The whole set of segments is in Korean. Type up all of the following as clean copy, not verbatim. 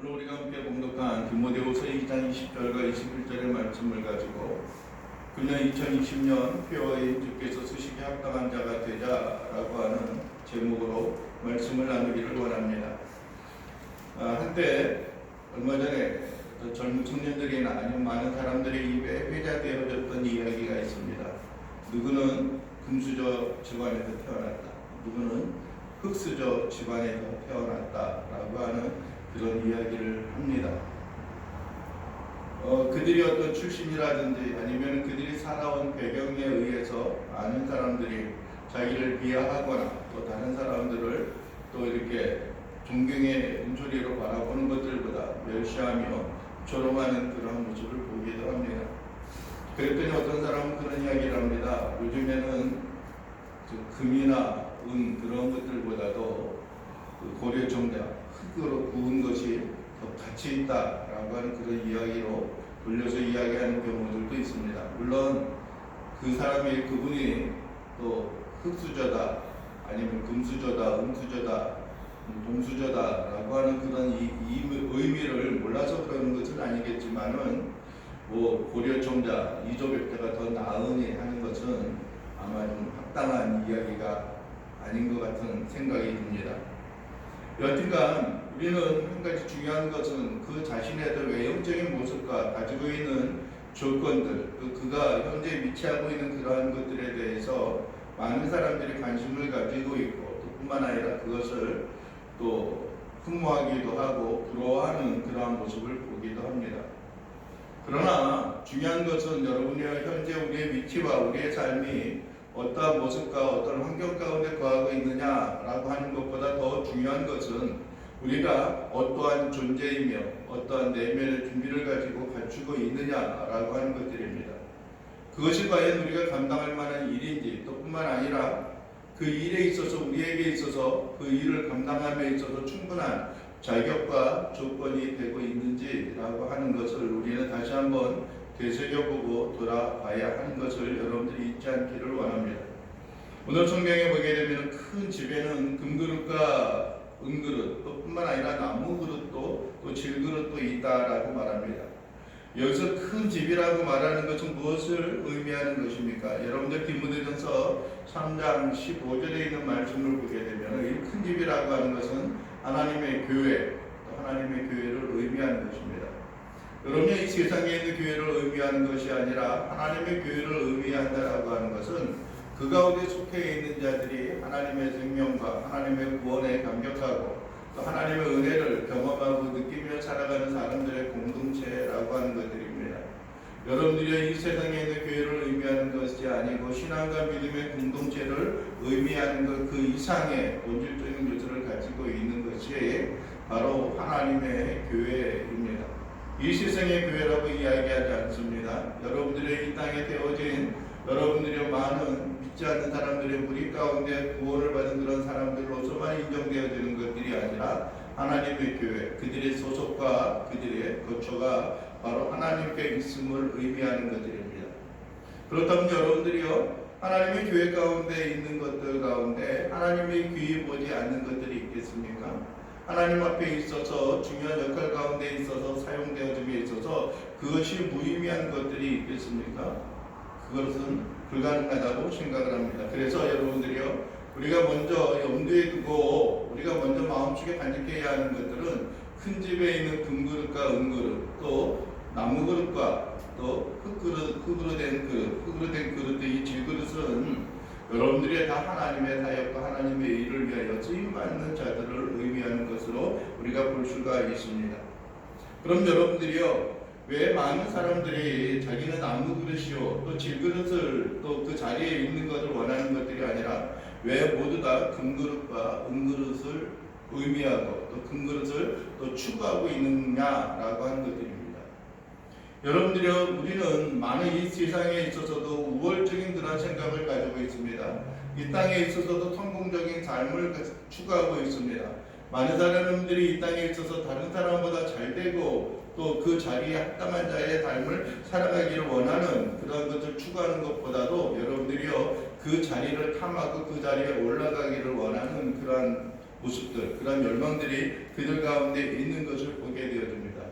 오늘 우리가 함께 봉독한 디모데후서 2장 20절과 21절의 말씀을 가지고 금년 2020년 표어인 주께서 쓰시기에 합당한 자가 되자라고 하는 제목으로 말씀을 나누기를 원합니다. 한때 얼마 전에 젊은 청년들이나 아니면 많은 사람들의 입에 회자되어졌던 이야기가 있습니다. 누구는 금수저 집안에서 태어났다, 누구는 흙수저 집안에서 태어났다라고 하는 그런 이야기를 합니다. 그들이 어떤 출신이라든지 아니면 그들이 살아온 배경에 의해서 많은 사람들이 자기를 비하하거나 또 다른 사람들을 또 이렇게 존경의 눈초리로 바라보는 것들보다 멸시하며 조롱하는 그런 모습을 보기도 합니다. 그랬더니 어떤 사람은 그런 이야기를 합니다. 요즘에는 금이나 은 그런 것들보다도 고려 정자 흙으로 구운 것이 더 가치 있다라고 하는 그런 이야기로 돌려서 이야기하는 경우들도 있습니다. 물론 그분이 또 흙수저다 아니면 금수저다 은수저다 동수저다라고 하는 그런 의미를 몰라서 그러는 것은 아니겠지만은 고려 정자 이조백자가 더 나으니 하는 것은 아마 좀 합당한 이야기가 아닌 것 같은 생각이 듭니다. 여튼간 우리는 한 가지 중요한 것은 그 자신의 외형적인 모습과 가지고 있는 조건들, 그가 현재 위치하고 있는 그러한 것들에 대해서 많은 사람들이 관심을 가지고 있고 또 뿐만 아니라 그것을 또 흠모하기도 하고 부러워하는 그러한 모습을 보기도 합니다. 그러나 중요한 것은 여러분이 현재 우리의 위치와 우리의 삶이 어떠한 모습과 어떤 환경 가운데 거하고 있느냐라고 하는 것보다 더 중요한 것은 우리가 어떠한 존재이며 어떠한 내면의 준비를 가지고 갖추고 있느냐라고 하는 것들입니다. 그것이 과연 우리가 감당할 만한 일인지 또 뿐만 아니라 그 일에 있어서 우리에게 있어서 그 일을 감당함에 있어서 충분한 자격과 조건이 되고 있는지라고 하는 것을 우리는 다시 한번 되새겨보고 돌아봐야 하는 것을 여러분들이 잊지 않기를 원합니다. 오늘 성경에 보게 되면 큰 집에는 금그릇과 은그릇 또 뿐만 아니라 나무그릇도 또 질그릇도 있다라고 말합니다. 여기서 큰 집이라고 말하는 것은 무엇을 의미하는 것입니까? 여러분들 디모데전서 3장 15절에 있는 말씀을 보게 되면 이 큰 집이라고 하는 것은 하나님의 교회, 또 하나님의 교회를 의미하는 것입니다. 여러분이 이 세상에 있는 교회를 의미하는 것이 아니라 하나님의 교회를 의미한다라고 하는 것은 그 가운데 속해 있는 자들이 하나님의 생명과 하나님의 구원에 감격하고 또 하나님의 은혜를 경험하고 느끼며 살아가는 사람들의 공동체라고 하는 것들입니다. 여러분들이 이 세상에 있는 교회를 의미하는 것이 아니고 신앙과 믿음의 공동체를 의미하는 것 그 이상의 본질적인 요소를 가지고 있는 것이 바로 하나님의 교회입니다. 이 세상의 교회라고 이야기하지 않습니다. 여러분들의 이 땅에 되어진 여러분들의 많은 믿지 않는 사람들의 무리 가운데 구원을 받은 그런 사람들로서만 인정되어지는 것들이 아니라 하나님의 교회, 그들의 소속과 그들의 거처가 바로 하나님께 있음을 의미하는 것들입니다. 그렇다면 여러분들이요, 하나님의 교회 가운데 있는 것들 가운데 하나님의 귀히 보지 않는 것들이 있겠습니까? 하나님 앞에 있어서 중요한 역할 가운데 있어서 사용되어짐에 있어서 그것이 무의미한 것들이 있겠습니까? 그것은 불가능하다고 생각을 합니다. 그래서 여러분들이요, 우리가 먼저 염두에 두고 우리가 먼저 마음속에 간직해야 하는 것들은 큰 집에 있는 금그릇과 은그릇, 또 나무그릇과 또 흙으로 된 그릇, 이 질그릇은 여러분들이 다 하나님의 사역과 하나님의 일을 위하여 쓰임받는 자들을 의미하는 것으로 우리가 볼 수가 있습니다. 그럼 여러분들이요, 왜 많은 사람들이 자기는 나무 그릇이요 또 질그릇을 또 그 자리에 있는 것을 원하는 것들이 아니라 왜 모두 다 금그릇과 은그릇을 의미하고 또 금그릇을 또 추구하고 있느냐라고 하는 것들입니다. 여러분들이요, 우리는 많은 이 세상에 있어서도 우월적인 그런 생각을 가지고 있습니다. 이 땅에 있어서도 성공적인 삶을 추구하고 있습니다. 많은 사람들이 이 땅에 있어서 다른 사람보다 잘 되고 또 그 자리에 합당한 자의 삶을 살아가기를 원하는 그런 것을 추구하는 것보다도 여러분들이요, 그 자리를 탐하고 그 자리에 올라가기를 원하는 그러한 모습들, 그런 열망들이 그들 가운데 있는 것을 보게 되어집니다.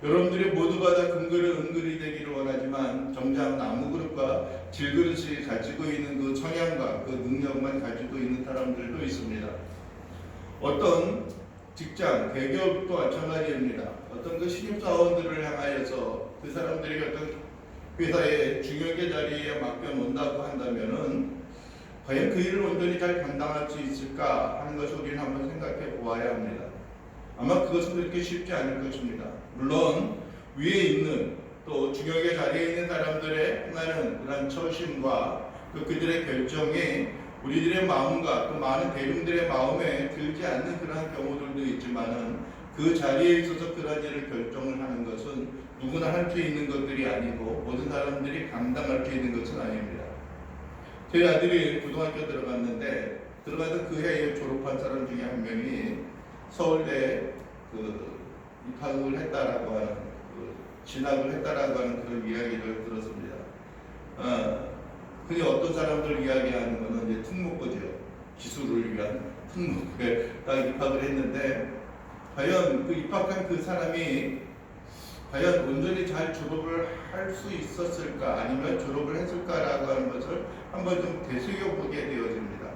여러분들이 모두가 다 금그릇 은그릇이 되기를 원하지만 정작 나무 그릇과 질그릇이 가지고 있는 그 성향과 그 능력만 가지고 있는 사람들도 있습니다. 어떤 직장, 대기업도 마찬가지입니다. 어떤 그 신입사원들을 향하여서 그 사람들이 어떤 회사의 중요계 자리에 맡겨놓는다고 한다면은 과연 그 일을 온전히 잘 감당할 수 있을까 하는 것을 우리는 한번 생각해 보아야 합니다. 아마 그것은 그렇게 쉽지 않을 것입니다. 물론 위에 있는 또 중요계 자리에 있는 사람들의 행하는 그런 처심과 그들의 결정이 우리들의 마음과 또 많은 대중들의 마음에 들지 않는 그러한 경우들도 있지만은 그 자리에 있어서 그런 일을 결정을 하는 것은 누구나 할 수 있는 것들이 아니고 모든 사람들이 감당할 수 있는 것은 아닙니다. 저희 아들이 고등학교 들어가던 그 해에 졸업한 사람 중에 한 명이 서울대 입학을 했다라고 하는 진학을 했다라고 하는 그런 이야기를 들었습니다. 근데 어떤 사람들 이야기하는 것은 이제 특목고죠. 기술을 위한 특목고에 딱 입학을 했는데 과연 그 입학한 그 사람이 과연 온전히 잘 졸업을 할 수 있었을까 아니면 졸업을 했을까라고 하는 것을 한번 좀 되새겨보게 되어집니다.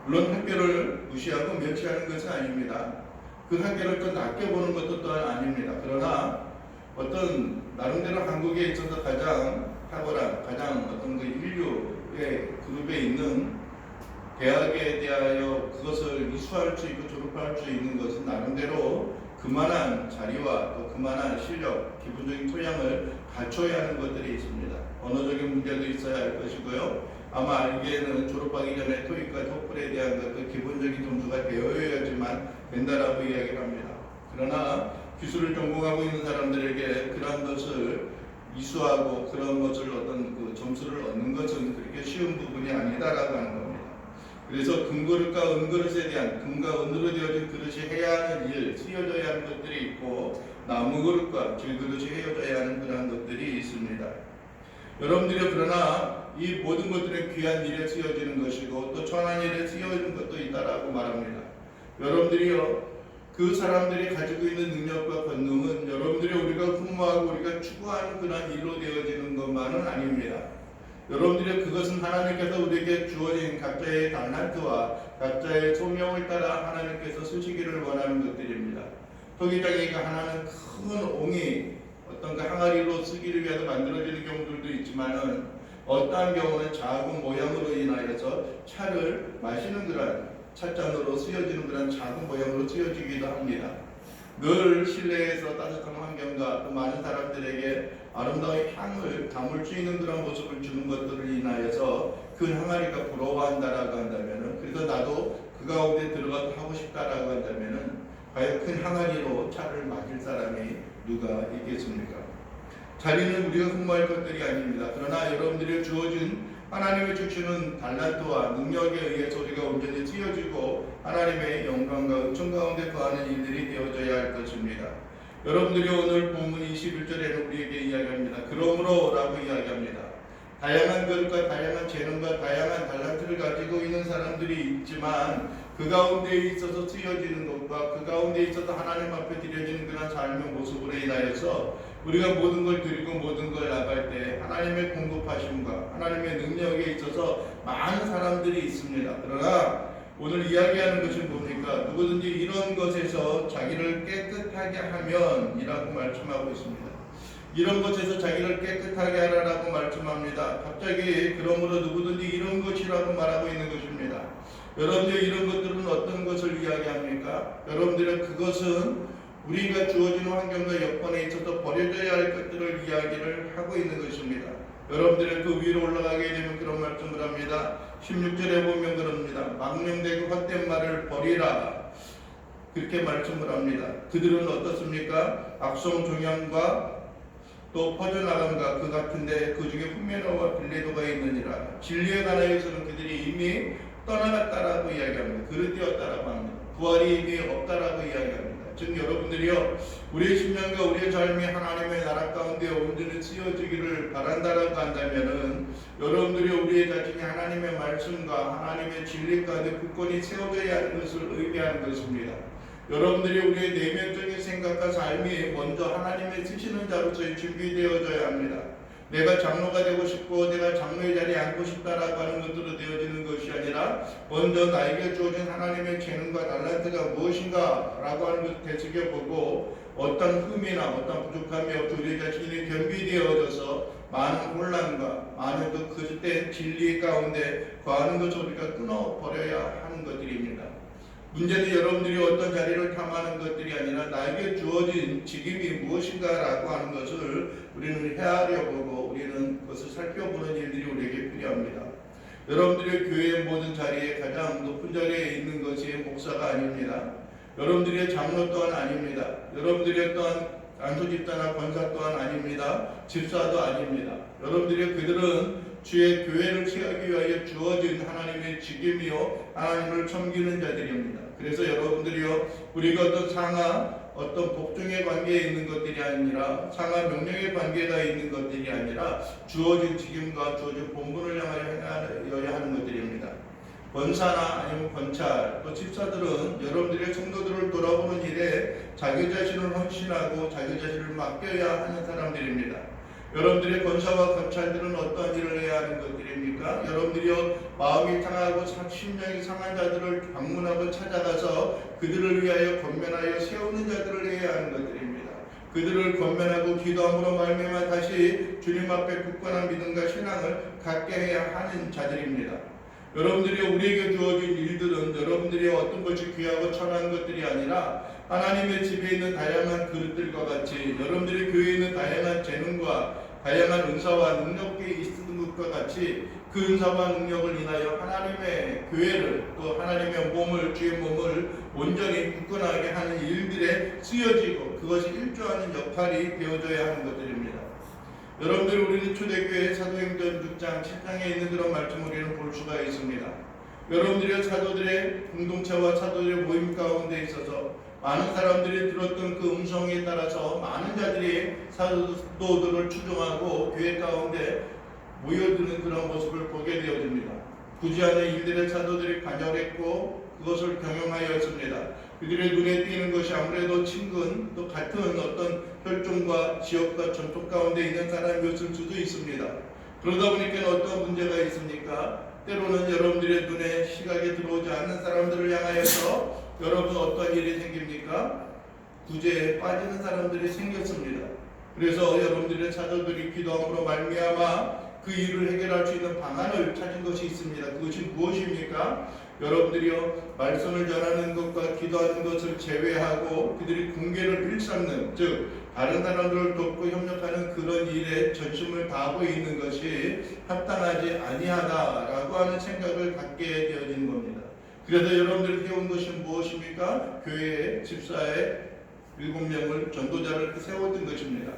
물론 학교를 무시하고 멸시하는 것은 아닙니다. 그 학교를 또 낮게 보는 것도 또한 아닙니다. 그러나 어떤 나름대로 한국에 있어서 가장 탁월한 가장 어떤 그 인류의 그룹에 있는 대학에 대하여 그것을 이수할 수 있고 졸업할 수 있는 것은 나름대로 그만한 자리와 또 그만한 실력, 기본적인 토양을 갖춰야 하는 것들이 있습니다. 언어적인 문제도 있어야 할 것이고요. 아마 알기에는 졸업하기 전에 토익과 토플에 대한 그 기본적인 점수가 되어야지만 된다라고 이야기를 합니다. 그러나 기술을 전공하고 있는 사람들에게 그런 것을 이수하고 그런 것을 어떤 그 점수를 얻는 것은 그렇게 쉬운 부분이 아니다라고 하는 겁니다. 그래서 금그릇과 은그릇에 대한 금과 은으로 되어진 그릇이 해야 하는 일, 쓰여져야 하는 것들이 있고 나무 그릇과 질그릇이 헤어져야 하는 그러한 것들이 있습니다. 여러분들이 그러나 이 모든 것들은 귀한 일에 쓰여지는 것이고 또 천한 일에 쓰여지는 것도 있다라고 말합니다. 여러분들이요 그 사람들이 가지고 있는 능력과 권능은 여러분들이 우리가 흠모하고 우리가 추구하는 그런 일로 되어지는 것만은 아닙니다. 여러분들이 그것은 하나님께서 우리에게 주어진 각자의 달란트와 각자의 소명을 따라 하나님께서 쓰시기를 원하는 것들입니다. 토기장이가 하나는 큰 옹이 어떤 그 항아리로 쓰기를 위해서 만들어지는 경우들도 있지만은 어떠한 경우는 작은 모양으로 인하여서 차를 마시는 그런 찻잔으로 쓰여지는 그런 작은 모양으로 쓰여지기도 합니다. 늘 실내에서 따뜻한 환경과 또 많은 사람들에게 아름다운 향을 담을 수 있는 그런 모습을 주는 것들을 인하여서 그 항아리가 부러워한다라고 한다면은 그래서 나도 그 가운데 들어가서 하고 싶다라고 한다면은 과연 큰 항아리로 차를 마실 사람이 누가 있겠습니까? 자리는 우리가 흠모할 것들이 아닙니다. 그러나 여러분들이 주어진 하나님의 주시는 달란트와 능력에 의해서 우리가 온전히 쓰여지고 하나님의 영광과 은총 가운데 거하는 일들이 되어져야 할 것입니다. 여러분들이 오늘 본문 21절에는 우리에게 이야기합니다. 그러므로 라고 이야기합니다. 다양한 그릇과 다양한 재능과 다양한 달란트를 가지고 있는 사람들이 있지만 그 가운데 있어서 쓰여지는 것과 그 가운데 있어서 하나님 앞에 드려지는 그런 삶의 모습으로 인하여서 우리가 모든 걸 드리고 모든 걸 나갈 때 하나님의 공급하심과 하나님의 능력에 있어서 많은 사람들이 있습니다. 그러나 오늘 이야기하는 것이 뭡니까? 누구든지 이런 것에서 자기를 깨끗하게 하면 이라고 말씀하고 있습니다. 이런 것에서 자기를 깨끗하게 하라라고 말씀합니다. 갑자기 그러므로 누구든지 이런 것이라고 말하고 있는 것입니다. 여러분들 이런 것들은 어떤 것을 이야기합니까? 여러분들은 그것은 우리가 주어지는 환경과 여건에 있어서 버려져야 할 것들을 이야기를 하고 있는 것입니다. 여러분들은 그 위로 올라가게 되면 그런 말씀을 합니다. 16절에 보면 그럽니다. 망령되고 헛된 말을 버리라. 그렇게 말씀을 합니다. 그들은 어떻습니까? 악성 종양과 또 퍼져나감과 그 같은데 그 중에 후메노와 빌레도가 있느니라. 진리에 관하여서는 그들이 이미 떠나갔다라고 이야기합니다. 그릇되었다라고 합니다. 부활이 이미 없다라고 이야기합니다. 즉 여러분들이요, 우리의 심령과 우리의 삶이 하나님의 나라 가운데 온전히 쓰여지기를 바란다라고 한다면은 여러분들이 우리의 자신이 하나님의 말씀과 하나님의 진리 가운데 굳건히 세워져야 하는 것을 의미하는 것입니다. 여러분들이 우리의 내면적인 생각과 삶이 먼저 하나님의 쓰시는 자로서의 준비되어져야 합니다. 내가 장로가 되고 싶고 내가 장로의 자리에 앉고 싶다라고 하는 것으로 되어지는 것이 아니라 먼저 나에게 주어진 하나님의 재능과 달란트가 무엇인가 라고 하는 것을 되새겨보고 어떤 흠이나 어떤 부족함이 없이 우리 자신이 겸비되어져서 많은 혼란과 많은 그 거짓된 진리 가운데 거하는 것을 우리가 끊어버려야 하는 것들입니다. 문제는 여러분들이 어떤 자리를 탐하는 것들이 아니라 나에게 주어진 직임이 무엇인가라고 하는 것을 우리는 헤아려보고 우리는 그것을 살펴보는 일들이 우리에게 필요합니다. 여러분들의 교회의 모든 자리에 가장 높은 자리에 있는 것이 목사가 아닙니다. 여러분들의 장로 또한 아닙니다. 여러분들의 또한 안수집사나 권사 또한 아닙니다. 집사도 아닙니다. 여러분들의 그들은 주의 교회를 세우기 위하여 주어진 하나님의 직임이요 하나님을 섬기는 자들입니다. 그래서 여러분들이요, 우리가 어떤 상하 어떤 복종의 관계에 있는 것들이 아니라 상하 명령의 관계가 있는 것들이 아니라 주어진 직임과 주어진 본분을 향하여 행하여야 하는 것들입니다. 권사나 아니면 권찰 또 집사들은 여러분들의 성도들을 돌아보는 일에 자기 자신을 헌신하고 자기 자신을 맡겨야 하는 사람들입니다. 여러분들의 권사와 권찰들은 어떤 일을 해야 하는 것들입니까? 여러분들이요, 마음이 상하고 심령이 상한 자들을 방문하고 찾아가서 그들을 위하여 권면하여 세우는 자들을 해야 하는 것들입니다. 그들을 권면하고 기도함으로 말미암아 다시 주님 앞에 굳건한 믿음과 신앙을 갖게 해야 하는 자들입니다. 여러분들이 우리에게 주어진 일들은 여러분들이 어떤 것이 귀하고 천한 것들이 아니라 하나님의 집에 있는 다양한 그릇들과 같이 여러분들이 교회에 있는 다양한 재능과 다양한 은사와 능력이 있는 것과 같이 그 은사와 능력을 인하여 하나님의 교회를 또 하나님의 몸을 주의 몸을 온전히 굳건하게 하는 일들에 쓰여지고 그것이 일조하는 역할이 되어져야 하는 것들입니다. 여러분들, 우리는 초대교회 사도행전 6장 7장에 있는 그런 말씀을 우리는 볼 수가 있습니다. 여러분들의 사도들의 공동체와 사도들의 모임 가운데 있어서 많은 사람들이 들었던 그 음성에 따라서 많은 자들이 사도들을 추종하고 교회 가운데 모여드는 그런 모습을 보게 되어집니다. 굳이 않은 일들의 사도들이 관여했고 그것을 경영하였습니다. 그들의 눈에 띄는 것이 아무래도 친근 또 같은 어떤 혈종과 지역과 전통 가운데 있는 사람이었을 수도 있습니다. 그러다 보니까 어떤 문제가 있습니까? 때로는 여러분들의 눈에 시각에 들어오지 않는 사람들을 향하여서 여러분 어떤 일이 생깁니까? 구제에 빠지는 사람들이 생겼습니다. 그래서 여러분들의 사도들이 기도함으로 말미암아 그 일을 해결할 수 있는 방안을 찾은 것이 있습니다. 그것이 무엇입니까? 여러분들이요, 말씀을 전하는 것과 기도하는 것을 제외하고 그들이 궁계를 일삼는, 즉 다른 사람들을 돕고 협력하는 그런 일에 전심을 다하고 있는 것이 합당하지 아니하다라고 하는 생각을 갖게 되어진 겁니다. 그래서 여러분들이 세운 것이 무엇입니까? 교회의 집사의 7명을 전도자를 세웠던 것입니다.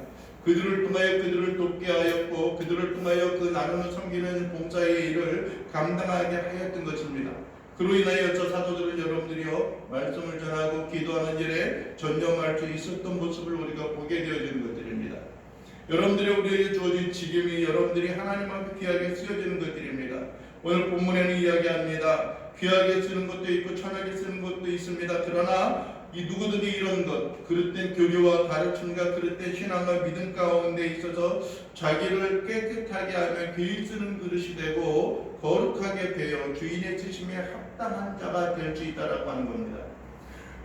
그들을 통하여 그들을 돕게 하였고 그들을 통하여 그 나누는 섬기는 봉사의 일을 감당하게 하였던 것입니다. 그로 인하여 저 사도들은 여러분들이요, 말씀을 전하고 기도하는 일에 전념할 수 있었던 모습을 우리가 보게 되어지는 것들입니다. 여러분들이 우리에게 주어진 직임이 여러분들이 하나님 앞에 귀하게 쓰여지는 것들입니다. 오늘 본문에는 이야기합니다. 귀하게 쓰는 것도 있고 천하게 쓰는 것도 있습니다. 그러나 이 누구든지 이런 것, 그릇된 교리와 가르침과 그릇된 신앙과 믿음 가운데 있어서 자기를 깨끗하게 하며 귀히 쓰는 그릇이 되고 거룩하게 되어 주인의 쓰심에 합당한 자가 될 수 있다라고 하는 겁니다.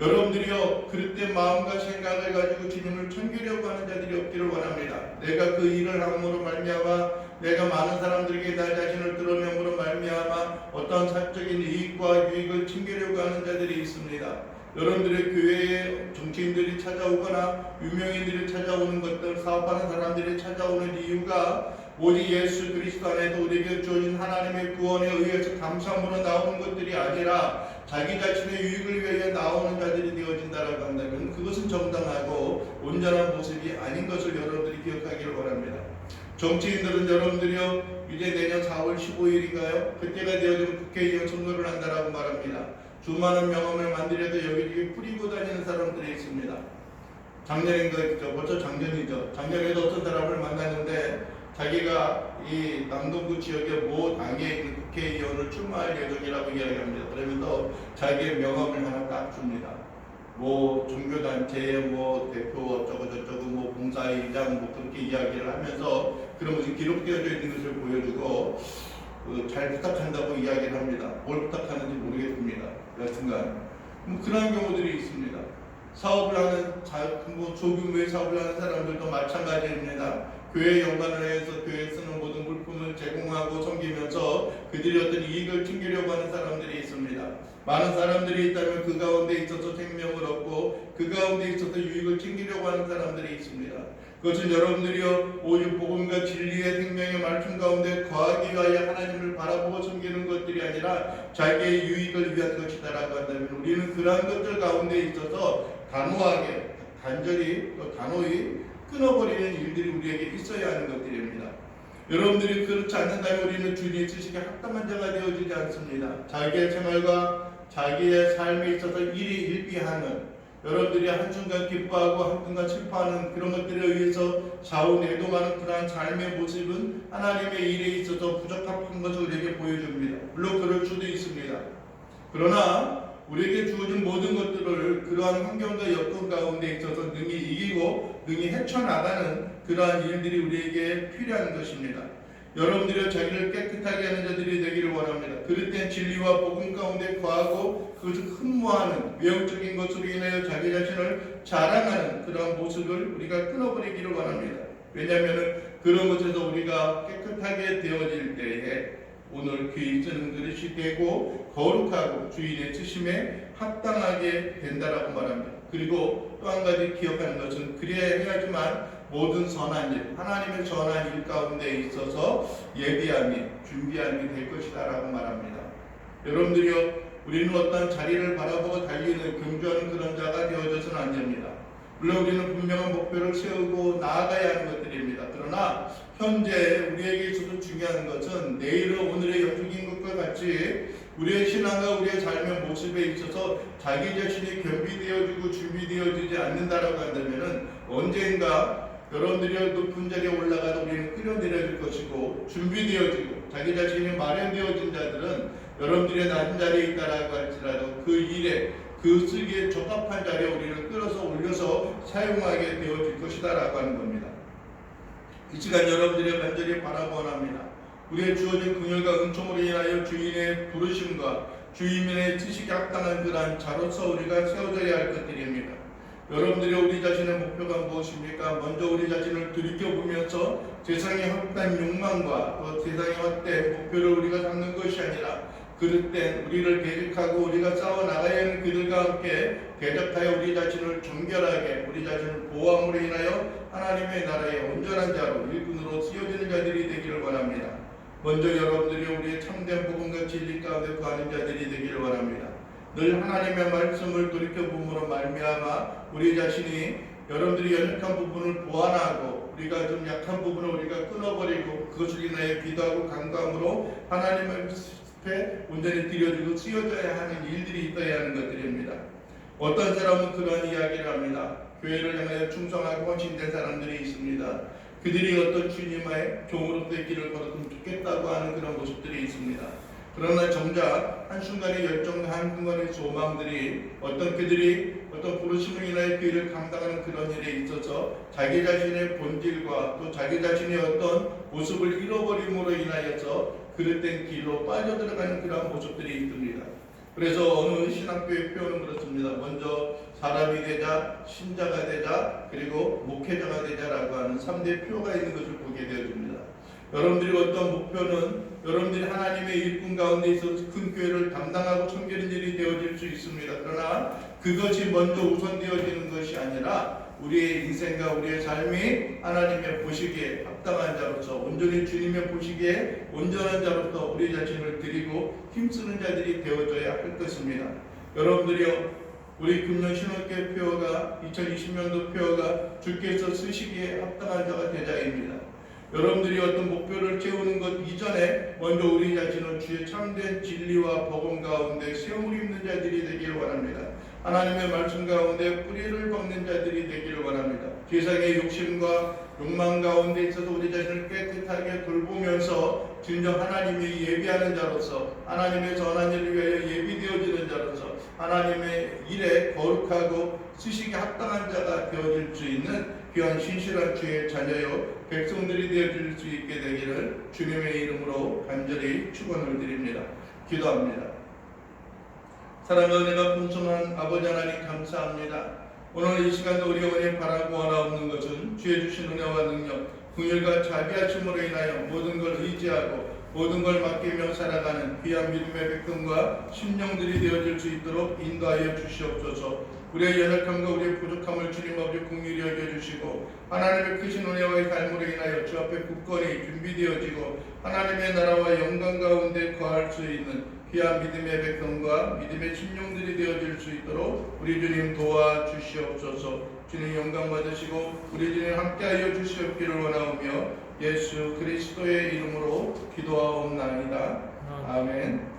여러분들이요, 그릇된 마음과 생각을 가지고 주님을 섬기려고 하는 자들이 없기를 원합니다. 내가 그 일을 함으로 말미암아 내가 많은 사람들에게 나 자신을 드러냄으로 말미암아 어떤 사적인 이익과 유익을 챙기려고 하는 자들이 있습니다. 여러분들의 교회에 정치인들이 찾아오거나 유명인들이 찾아오는 것들, 사업하는 사람들이 찾아오는 이유가 오직 예수 그리스도 안에서 우리에게 주어진 하나님의 구원에 의해서 감사함으로 나오는 것들이 아니라 자기 자신의 유익을 위하여 나오는 자들이 되어진다라고 한다면 그것은 정당하고 온전한 모습이 아닌 것을 여러분들이 기억하기를 원합니다. 정치인들은 여러분들이요, 이제 내년 4월 15일인가요? 그때가 되어지면 국회의원 선거를 한다라고 말합니다. 수많은 명함을 만들어도 여기저기 뿌리고 다니는 사람들이 있습니다. 작년인가 벌써 작년이죠. 작년에도 어떤 사람을 만났는데 자기가 이 남동구 지역의 모 당에 있는 국회의원을 출마할 예정이라고 이야기합니다. 그러면서 자기의 명함을 하나 딱 줍니다. 뭐 종교단체의 뭐 대표 어쩌고 저쩌고 뭐 봉사의장 뭐 그렇게 이야기를 하면서 그런 것이 기록되어져 있는 것을 보여주고 잘 부탁한다고 이야기를 합니다. 뭘 부탁하는지 모르겠습니다. 여튼간 뭐 그런 경우들이 있습니다. 사업을 하는 뭐 소규모의 사업을 하는 사람들도 마찬가지입니다. 교회 연관을 해서 교회에 쓰는 모든 물품을 제공하고 섬기면서 그들이 어떤 이익을 챙기려고 하는 사람들이 있습니다. 많은 사람들이 있다면 그 가운데 있어서 생명을 얻고 그 가운데 있어서 유익을 챙기려고 하는 사람들이 있습니다. 그것은 여러분들이요 오직 복음과 진리의 생명의 말씀 가운데 거하기 위하여 하나님을 바라보고 섬기는 것들이 아니라 자기의 유익을 위한 것이다라고 한다면 우리는 그러한 것들 가운데 있어서 단호하게 간절히 또 단호히 끊어버리는 일들이 우리에게 있어야 하는 것들입니다. 여러분들이 그렇지 않는다면 우리는 주님의 뜻에 합당한 자가 되어지지 않습니다. 자기의 생활과 자기의 삶에 있어서 일희일비하는 여러분들이 한순간 기뻐하고 한순간 슬퍼하는 그런 것들에 의해서 좌우내동하는 그러한 삶의 모습은 하나님의 일에 있어서 부적합한 것을 우리에게 보여줍니다. 물론 그럴 수도 있습니다. 그러나 우리에게 주어진 모든 것들을 그러한 환경과 여건 가운데 있어서 능히 이기고 능히 헤쳐나가는 그러한 일들이 우리에게 필요한 것입니다. 여러분들이 자기를 깨끗하게 하는 자들이 되기를 원합니다. 그럴 땐 진리와 복음 가운데 거하고 그것을 흠모하는 외형적인 것으로 인하여 자기 자신을 자랑하는 그러한 모습을 우리가 끊어버리기를 원합니다. 왜냐하면 그런 것에서 우리가 깨끗하게 되어질 때에 오늘 귀 쓰는 그릇이 되고 거룩하고 주인의 뜻임에 합당하게 된다라고 말합니다. 그리고 또 한 가지 기억하는 것은 그래야 해야지만 모든 선한 일, 하나님의 선한 일 가운데 있어서 예비함이, 준비함이 될 것이다 라고 말합니다. 여러분들이요, 우리는 어떤 자리를 바라보고 달리는, 경주하는 그런 자가 되어져서는 안 됩니다. 물론 우리는 분명한 목표를 세우고 나아가야 하는 것들입니다. 그러나 현재 우리에게 있어서 중요한 것은 내일은 오늘의 영적인 것과 같이 우리의 신앙과 우리의 삶의 모습에 있어서 자기 자신이 겸비되어지고 준비되어지지 않는다라고 한다면 언젠가 여러분들이 높은 자리에 올라가도 우리는 끌어내려질 것이고 준비되어지고 자기 자신이 마련되어진 자들은 여러분들의 낮은 자리에 있다라고 할지라도 그 일에 그 쓰기에 적합한 자리에 우리를 끌어서 올려서 사용하게 되어질 것이다 라고 하는 겁니다. 이 시간 여러분들의 간절히 바라원합니다. 우리의 주어진 긍휼과 은총으로 인하여 주인의 부르심과 주인의 뜻이 합당한 그러한 자로서 우리가 세워져야 할 것들입니다. 여러분들이 우리 자신의 목표가 무엇입니까? 먼저 우리 자신을 들이켜보면서 세상의 헛된 욕망과 또 세상의 헛된 목표를 우리가 삼는 것이 아니라 그럴 땐 우리를 대적하고 우리가 싸워나가야 하는 그들과 함께 대적하여 우리 자신을 정결하게 우리 자신을 보호함으로 인하여 하나님의 나라의 온전한 자로 일꾼으로 쓰여지는 자들이 되기를 원합니다. 먼저 여러분들이 우리의 참된 복음과 진리 가운데 거하는 자들이 되기를 원합니다. 늘 하나님의 말씀을 돌이켜봄으로 말미암아 우리 자신이 여러분들이 연약한 부분을 보완하고 우리가 좀 약한 부분을 우리가 끊어버리고 그것을 인하여 기도하고 간구함으로 하나님의 앞에 온전히 드려지고 쓰여져야 하는 일들이 있어야 하는 것들입니다. 어떤 사람은 그러한 이야기를 합니다. 교회를 향하여 충성하고 헌신된 사람들이 있습니다. 그들이 어떤 주님의 종으로서의 길을 걸었으면 좋겠다고 하는 그런 모습들이 있습니다. 그러나 정작 한순간의 열정과 한순간의 소망들이 그들이 어떤 부르심을 인하여 그 일을 감당하는 그런 일에 있어서 자기 자신의 본질과 또 자기 자신의 어떤 모습을 잃어버림으로 인하여서 그럴 땐 길로 빠져들어가는 그런 모습들이 있습니다. 그래서 어느 신학교의 표현은 그렇습니다. 먼저 사람이 되자, 신자가 되자, 그리고 목회자가 되자라고 하는 3대 표가 있는 것을 보게 되어집니다. 여러분들이 어떤 목표는 여러분들이 하나님의 일꾼 가운데 있어서 큰 교회를 담당하고 섬기는 일이 되어질 수 있습니다. 그러나 그것이 먼저 우선되어지는 것이 아니라 우리의 인생과 우리의 삶이 하나님의 보시기에 합당한 자로서 온전히 주님의 보시기에 온전한 자로서 우리 자신을 드리고 힘쓰는 자들이 되어져야 할 것입니다. 여러분들이요, 우리 금년 신학교의 표어가 2020년도 표어가 주께서 쓰시기에 합당한 자가 되자입니다. 여러분들이 어떤 목표를 채우는 것 이전에 먼저 우리 자신을 주의 참된 진리와 복음 가운데 세움을 입는 자들이 되기를 원합니다. 하나님의 말씀 가운데 뿌리를 박는 자들이 되기를 원합니다. 세상의 욕심과 욕망 가운데 있어서 우리 자신을 깨끗하게 돌보면서 진정 하나님이 예비하는 자로서, 하나님의 선한 일을 위하여 예비되어지는 자로서 하나님의 일에 거룩하고 쓰시기 합당한 자가 되어질 수 있는 귀한 신실한 주의 자녀요 백성들이 되어질 수 있게 되기를 주님의 이름으로 간절히 축원을 드립니다. 기도합니다. 사랑과 은혜가 풍성한 아버지 하나님 감사합니다. 오늘 이 시간도 우리 영혼이 바라고 원하옵는 것은 주의 주신 은혜와 능력, 긍휼과 자비하심으로 인하여 모든 걸 의지하고 모든 걸 맡기며 살아가는 귀한 믿음의 백성과 심령들이 되어질 수 있도록 인도하여 주시옵소서. 우리의 연약함과 우리의 부족함을 주님 아버지 긍휼히 여겨주시고 하나님의 크신 은혜와의 삶으로 인하여 주 앞에 굳건히 준비되어지고 하나님의 나라와 영광 가운데 거할 수 있는 귀한 믿음의 백성과 믿음의 심령들이 되어질 수 있도록 우리 주님 도와주시옵소서. 주님 영광 받으시고 우리 주님 함께하여 주시옵기를 원하오며 예수 그리스도의 이름으로 기도하옵나이다. 아멘.